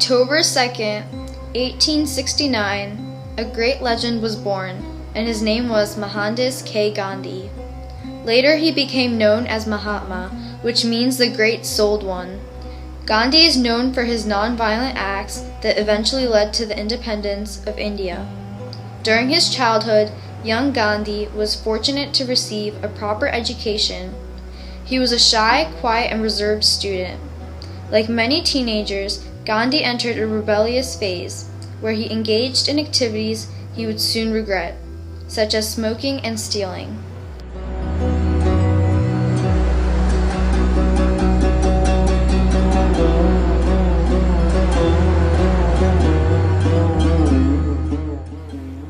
October 2nd, 1869, a great legend was born, and his name was Mahatma Gandhi. Later he became known as Mahatma, which means the Great Souled One. Gandhi is known for his non-violent acts that eventually led to the independence of India. During his childhood, young Gandhi was fortunate to receive a proper education. He was a shy, quiet, and reserved student. Like many teenagers, Gandhi entered a rebellious phase, where he engaged in activities he would soon regret, such as smoking and stealing.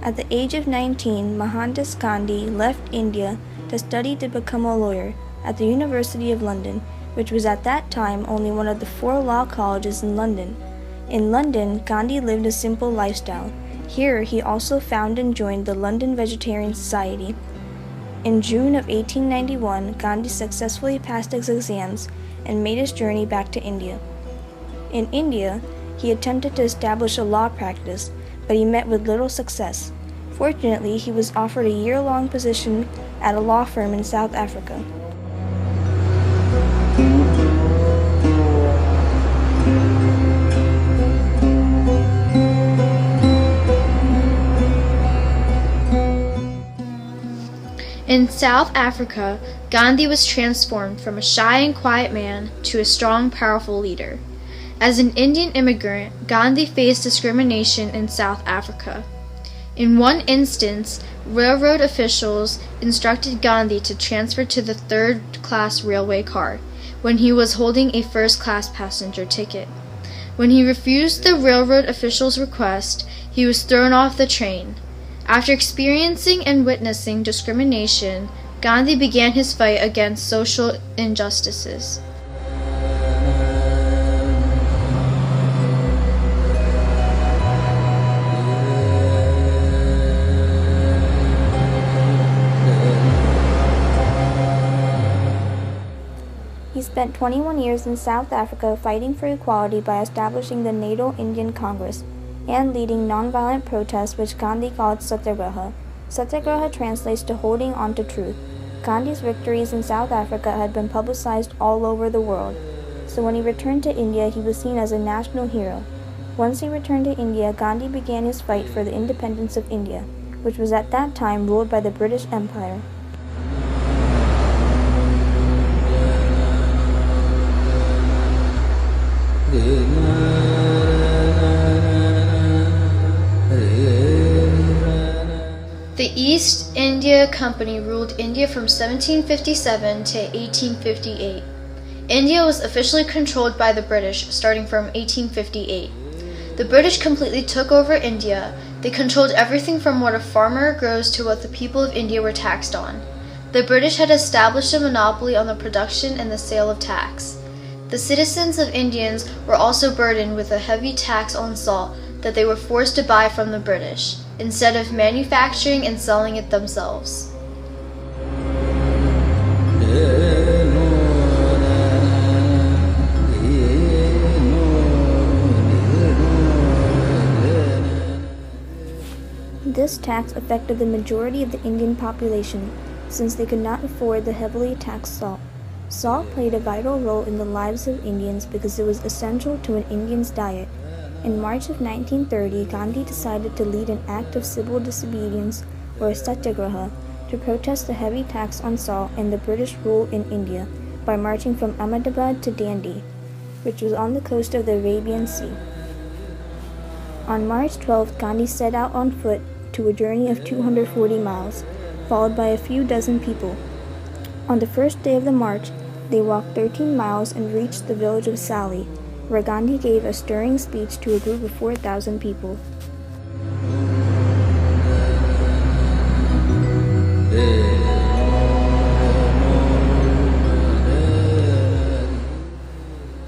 At the age of 19, Mahatma Gandhi left India to study to become a lawyer at the University of London, which was at that time only one of the 4 law colleges in London. In London, Gandhi lived a simple lifestyle. Here, he also founded and joined the London Vegetarian Society. In June of 1891, Gandhi successfully passed his exams and made his journey back to India. In India, he attempted to establish a law practice, but he met with little success. Fortunately, he was offered a year-long position at a law firm in South Africa. In South Africa, Gandhi was transformed from a shy and quiet man to a strong, powerful leader. As an Indian immigrant, Gandhi faced discrimination in South Africa. In one instance, railroad officials instructed Gandhi to transfer to the third-class railway car when he was holding a first-class passenger ticket. When he refused the railroad officials' request, he was thrown off the train. After experiencing and witnessing discrimination, Gandhi began his fight against social injustices. He spent 21 years in South Africa fighting for equality by establishing the NATO Indian Congress and leading nonviolent protests which Gandhi called satyagraha. Satyagraha translates to holding on to truth. Gandhi's victories in South Africa had been publicized all over the world, so when he returned to India he was seen as a national hero. Once he returned to India, Gandhi began his fight for the independence of India, which was at that time ruled by the British Empire. The East India Company ruled India from 1757 to 1858. India was officially controlled by the British starting from 1858. The British completely took over India. They controlled everything from what a farmer grows to what the people of India were taxed on. The British had established a monopoly on the production and the sale of tax. The citizens of Indians were also burdened with a heavy tax on salt that they were forced to buy from the British, instead of manufacturing and selling it themselves. This tax affected the majority of the Indian population, since they could not afford the heavily taxed salt. Salt played a vital role in the lives of Indians because it was essential to an Indian's diet. In March of 1930, Gandhi decided to lead an act of civil disobedience, or satyagraha, to protest the heavy tax on salt and the British rule in India by marching from Ahmedabad to Dandi, which was on the coast of the Arabian Sea. On March 12th, Gandhi set out on foot to a journey of 240 miles, followed by a few dozen people. On the first day of the march, they walked 13 miles and reached the village of Sali, where Gandhi gave a stirring speech to a group of 4,000 people.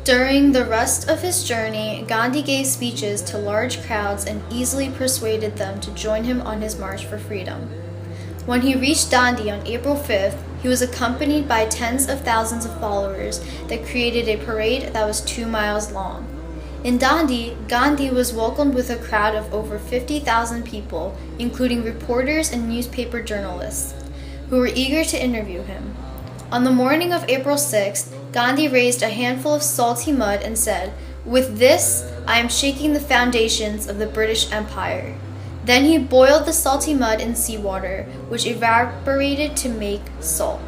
During the rest of his journey, Gandhi gave speeches to large crowds and easily persuaded them to join him on his march for freedom. When he reached Dandi on April 5th, he was accompanied by tens of thousands of followers that created a parade that was 2 miles long. In Dandi, Gandhi was welcomed with a crowd of over 50,000 people, including reporters and newspaper journalists, who were eager to interview him. On the morning of April 6th, Gandhi raised a handful of salty mud and said, "With this, I am shaking the foundations of the British Empire." Then he boiled the salty mud in seawater, which evaporated to make salt.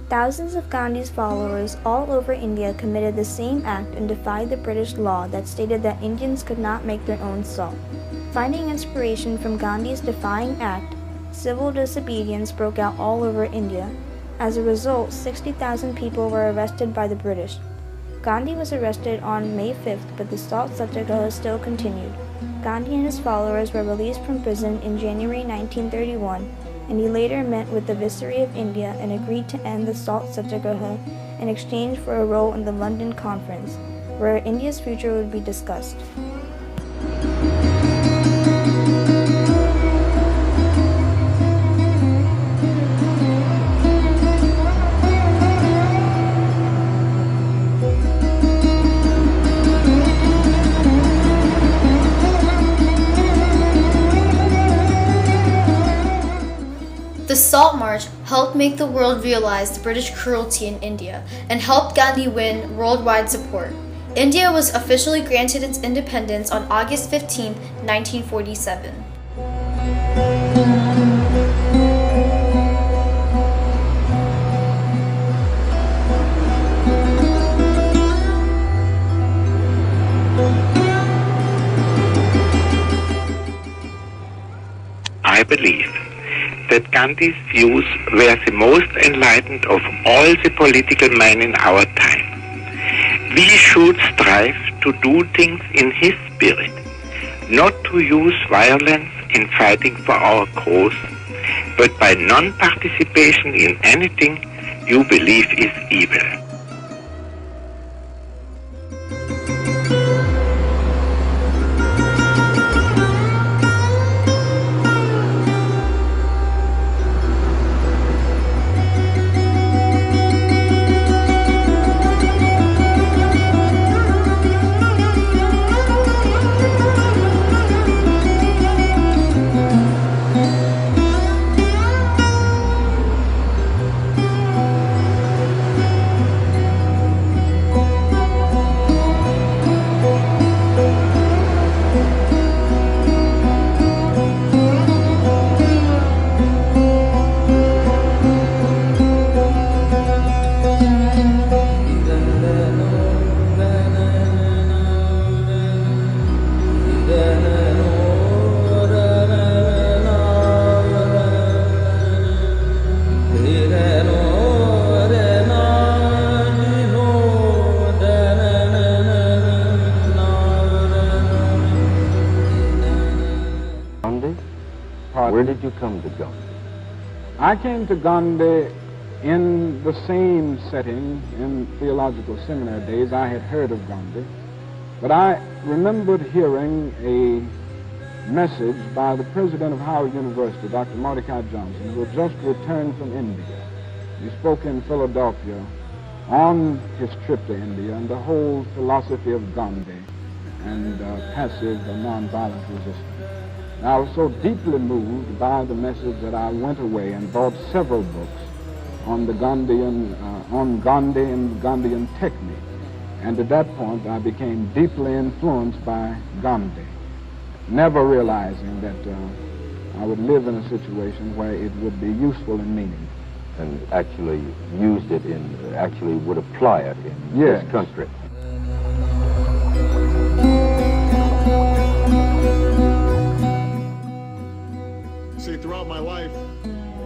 Thousands of Gandhi's followers all over India committed the same act and defied the British law that stated that Indians could not make their own salt. Finding inspiration from Gandhi's defying act, civil disobedience broke out all over India. As a result, 60,000 people were arrested by the British. Gandhi was arrested on May 5th, but the salt satyagraha still continued. Gandhi and his followers were released from prison in January 1931, and he later met with the Viceroy of India and agreed to end the salt satyagraha in exchange for a role in the London Conference, where India's future would be discussed. The Salt March helped make the world realize the British cruelty in India and helped Gandhi win worldwide support. India was officially granted its independence on August 15, 1947. I believe that Gandhi's views were the most enlightened of all the political men in our time. We should strive to do things in his spirit, not to use violence in fighting for our cause, but by non-participation in anything you believe is evil. Where did you come to Gandhi? I came to Gandhi in the same setting. In theological seminary days, I had heard of Gandhi, but I remembered hearing a message by the president of Howard University, Dr. Mordecai Johnson, who had just returned from India. He spoke in Philadelphia on his trip to India and the whole philosophy of Gandhi and passive and nonviolent resistance. And I was so deeply moved by the message that I went away and bought several books on the Gandhian, on Gandhi and Gandhian technique. And at that point, I became deeply influenced by Gandhi, never realizing that I would live in a situation where it would be useful and meaningful. And actually used it in, actually would apply it in Yes. this country. See, throughout my life,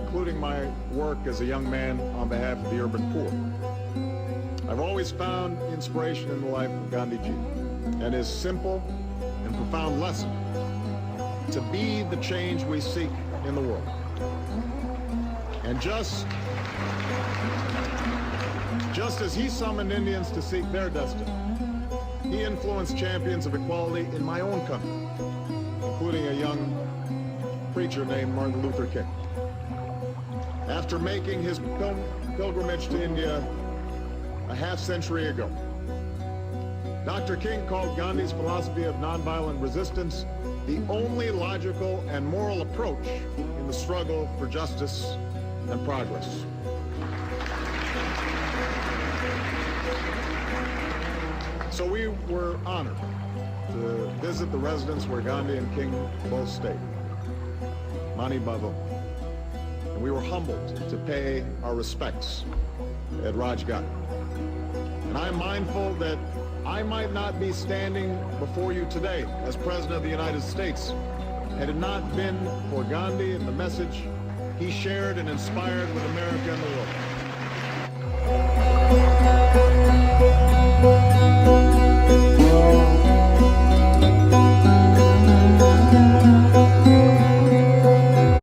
including my work as a young man on behalf of the urban poor, I've always found inspiration in the life of Gandhiji and his simple and profound lesson to be the change we seek in the world. And just as he summoned Indians to seek their destiny, he influenced champions of equality in my own country, including a young preacher named Martin Luther King. after making his pilgrimage to India a half-century ago. Dr. King called Gandhi's philosophy of nonviolent resistance the only logical and moral approach in the struggle for justice and progress. So we were honored to visit the residence where Gandhi and King both stayed, Mani Bhavan. And we were humbled to pay our respects at Rajghat. And I'm mindful that I might not be standing before you today as President of the United States had it not been for Gandhi and the message he shared and inspired with America and the world.